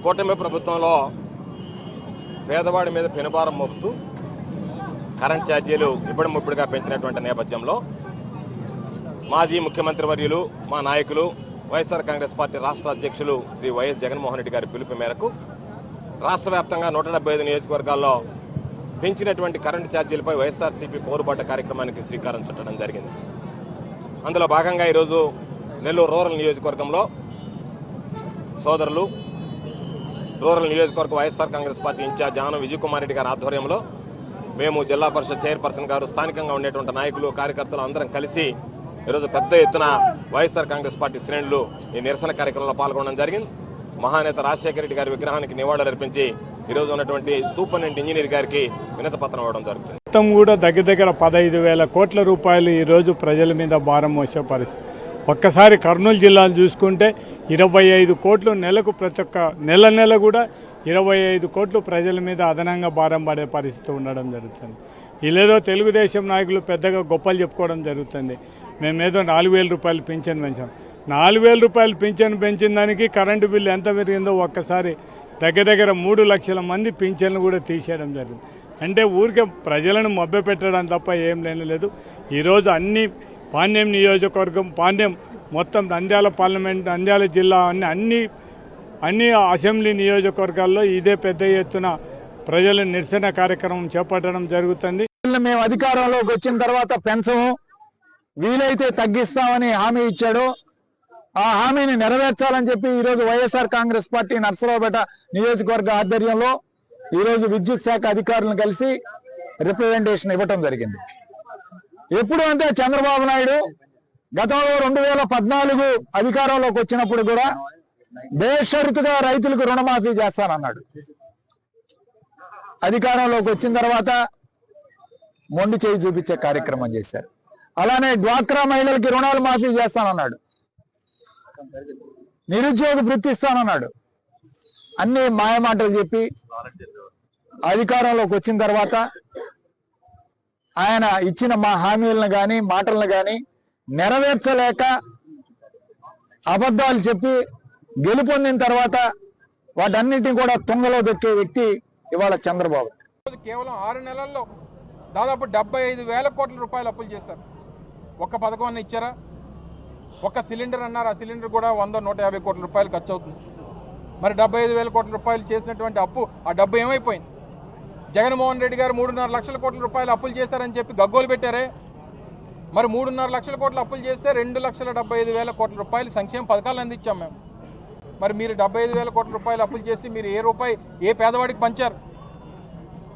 కూటమి ప్రభుత్వంలో పేదవాడి మీద పెనుభారం మోపుతూ కరెంట్ ఛార్జీలు ఇప్పుడుగా పెంచినటువంటి నేపథ్యంలో మాజీ ముఖ్యమంత్రి వర్యులు మా నాయకులు వైఎస్ఆర్ కాంగ్రెస్ పార్టీ రాష్ట్ర అధ్యక్షులు శ్రీ వైఎస్ జగన్మోహన్ రెడ్డి గారి పిలుపు మేరకు రాష్ట్ర వ్యాప్తంగా 175 నియోజకవర్గాల్లో పెంచినటువంటి కరెంటు ఛార్జీలపై వైఎస్ఆర్సీపీ పోరుబాట కార్యక్రమానికి శ్రీకారం చుట్టడం జరిగింది. అందులో భాగంగా ఈరోజు నెల్లూరు రూరల్ నియోజకవర్గంలో సోదరులు రూరల్ నియోజకవర్గ వైఎస్ఆర్ కాంగ్రెస్ పార్టీ ఇన్ఛార్జ్ ఆనం విజయ్ కుమార్ రెడ్డి గారి ఆధ్వర్యంలో మేము జిల్లా పరిషత్ చైర్పర్సన్ గారు స్థానికంగా ఉండేటువంటి నాయకులు కార్యకర్తలు అందరం కలిసి ఈరోజు పెద్ద ఎత్తున వైఎస్ఆర్ కాంగ్రెస్ పార్టీ శ్రేణులు ఈ నిరసన కార్యక్రమంలో పాల్గొనడం జరిగింది. మహానేత రాజశేఖర రెడ్డి గారి విగ్రహానికి నివాళులర్పించి ఈరోజు ఉన్నటువంటి సూపరింటెండెంట్ ఇంజనీర్ గారికి వినతి పత్రం ఇవ్వడం జరుగుతుంది. మొత్తం కూడా దగ్గర 15,000 కోట్ల రూపాయలు ఈరోజు ప్రజల మీద భారం మోసే పరిస్థితి. ఒక్కసారి కర్నూలు జిల్లాను చూసుకుంటే 25 కోట్లు నెలకు, ప్రతి ఒక్క నెల కూడా 25 కోట్లు ప్రజల మీద అదనంగా భారం పడే పరిస్థితి ఉండడం జరుగుతుంది. ఇలేదో తెలుగుదేశం నాయకులు పెద్దగా గొప్పలు చెప్పుకోవడం జరుగుతుంది. మేమేదో 4,000 రూపాయలు పింఛన్ పెంచాం. 4,000 రూపాయలు పింఛన్ పెంచిన దానికి కరెంటు బిల్లు ఎంత పెరిగిందో ఒక్కసారి దగ్గర 3 లక్షల మంది పింఛన్లు కూడా తీసేయడం జరిగింది. అంటే ఊరికే ప్రజలను మభ్యపెట్టడం తప్ప ఏం లేదు. ఈరోజు అన్ని పాణ్యం నియోజకవర్గం, పాణ్యం మొత్తం నంద్యాల పార్లమెంట్, నంద్యాల జిల్లా అన్ని అసెంబ్లీ నియోజకవర్గాల్లో ఇదే పెద్ద ఎత్తున ప్రజల నిరసన కార్యక్రమం చేపట్టడం జరుగుతుంది. మేము అధికారంలోకి వచ్చిన తర్వాత పెన్షన్ వీలైతే తగ్గిస్తామని హామీ ఇచ్చాడు. ఆ హామీని నెరవేర్చాలని చెప్పి ఈరోజు వైఎస్ఆర్ కాంగ్రెస్ పార్టీ నర్సరావుపేట నియోజకవర్గ ఆధ్వర్యంలో ఈరోజు విద్యుత్ శాఖ అధికారులను కలిసి రిప్రజెంటేషన్ ఇవ్వటం జరిగింది. ఎప్పుడు అంటే చంద్రబాబు నాయుడు గతంలో 2014 అధికారంలోకి వచ్చినప్పుడు కూడా బేషరతుగా రైతులకు రుణమాఫీ చేస్తానన్నాడు. అధికారంలోకి వచ్చిన తర్వాత మొండి చేయి చూపించే కార్యక్రమం చేశారు. అలానే డ్వాక్రా మహిళలకి రుణాలు మాఫీ చేస్తానన్నాడు, నిరుద్యోగ వృత్తి ఇస్తానన్నాడు. అన్ని మాయమాటలు చెప్పి అధికారంలోకి వచ్చిన తర్వాత ఆయన ఇచ్చిన మా హామీలను కానీ మాటలను కానీ నెరవేర్చలేక అబద్ధాలు చెప్పి గెలుపొందిన తర్వాత వాటన్నిటిని కూడా తుంగలో దొక్కే వ్యక్తి ఇవాళ చంద్రబాబు. కేవలం 6 నెలల్లో దాదాపు 75,000 కోట్ల రూపాయలు అప్పులు చేశారు. ఒక్క పథకం అన్న ఇచ్చారా? ఒక్క సిలిండర్ అన్నారు, ఆ సిలిండర్ కూడా 100-150 కోట్ల రూపాయలు ఖర్చు అవుతుంది. మరి 75,000 కోట్ల రూపాయలు చేసినటువంటి అప్పు, ఆ డబ్బు ఏమైపోయింది? జగన్మోహన్ రెడ్డి గారు 3.5 లక్షల కోట్ల రూపాయలు అప్పులు చేశారని చెప్పి గగ్గోలు పెట్టారే. మరి 3.5 లక్షల కోట్ల అప్పులు చేస్తే 2,75,000 కోట్ల రూపాయలు సంక్షేమ పథకాలు అందించాం మేము. మరి మీరు 75,000 కోట్ల రూపాయలు అప్పులు చేసి మీరు ఏ రూపాయి ఏ పేదవాడికి పంచారు?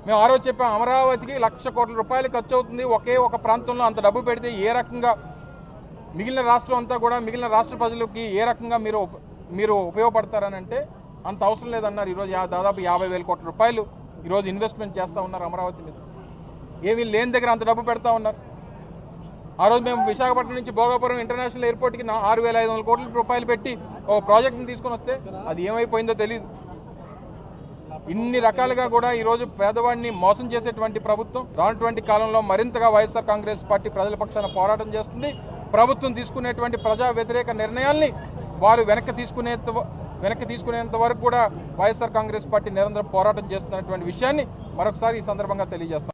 మేము ఆ రోజు చెప్పాం, అమరావతికి 1,00,000 కోట్ల రూపాయలు ఖర్చు అవుతుంది. ఒకే ఒక ప్రాంతంలో అంత డబ్బు పెడితే ఏ రకంగా మిగిలిన రాష్ట్రం అంతా కూడా, మిగిలిన రాష్ట్ర ప్రజలకి ఏ రకంగా మీరు ఉపయోగపడతారని అంటే అంత అవసరం లేదన్నారు. ఈరోజు దాదాపు 50,000 కోట్ల రూపాయలు ఈరోజు ఇన్వెస్ట్మెంట్ చేస్తూ ఉన్నారు అమరావతి మీద. ఏమీ లేని దగ్గర అంత డబ్బు పెడతా ఉన్నారు. ఆ రోజు మేము విశాఖపట్నం నుంచి భోగాపురం ఇంటర్నేషనల్ ఎయిర్పోర్ట్కి 6,500 కోట్ల రూపాయలు పెట్టి ఒక ప్రాజెక్ట్ని తీసుకొని వస్తే అది ఏమైపోయిందో తెలియదు. ఇన్ని రకాలుగా కూడా ఈరోజు పేదవాడిని మోసం చేసేటువంటి ప్రభుత్వం రానటువంటి కాలంలో మరింతగా వైఎస్ఆర్ కాంగ్రెస్ పార్టీ ప్రజల పక్షాన పోరాటం చేస్తుంది. ప్రభుత్వం తీసుకునేటువంటి ప్రజా వ్యతిరేక నిర్ణయాల్ని వారు వెనక్కి తీసుకునేంత వరకు కూడా వైఎస్ఆర్ కాంగ్రెస్ పార్టీ నిరంతరం పోరాటం చేస్తున్నటువంటి విషయాన్ని మరొకసారి ఈ సందర్భంగా తెలియజేస్తాం.